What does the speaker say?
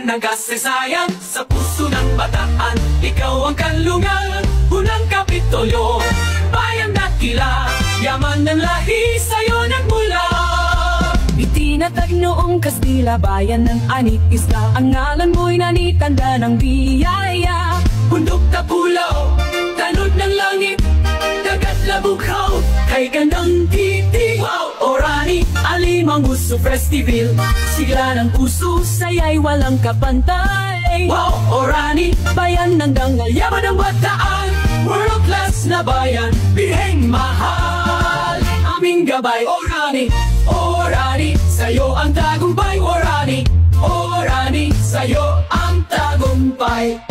ng kasaysayan sa puso ng bataan. Ikaw ang kanlungan, unang kapitolyo, bayan dakila, yaman ng lahi sa'yo nagmula. Itinatag noong Kastila, bayan ng Anit Isla, ang ngalan mo'y nanitanda ng biyaya. Bundok na pulo, tanod ng langit, dagat labughaw, kay gandang titig. Wow! Orani, alimang gusto festival, sigla ng puso, saya'y walang kapantay. Wow! Orani, bayan ng dangal, yaman ng bataan, world class na bayan, biheng mahal, aming gabay. Orani, Orani, sa'yo ang tagumpay. Orani, Orani, sa'yo ang tagumpay.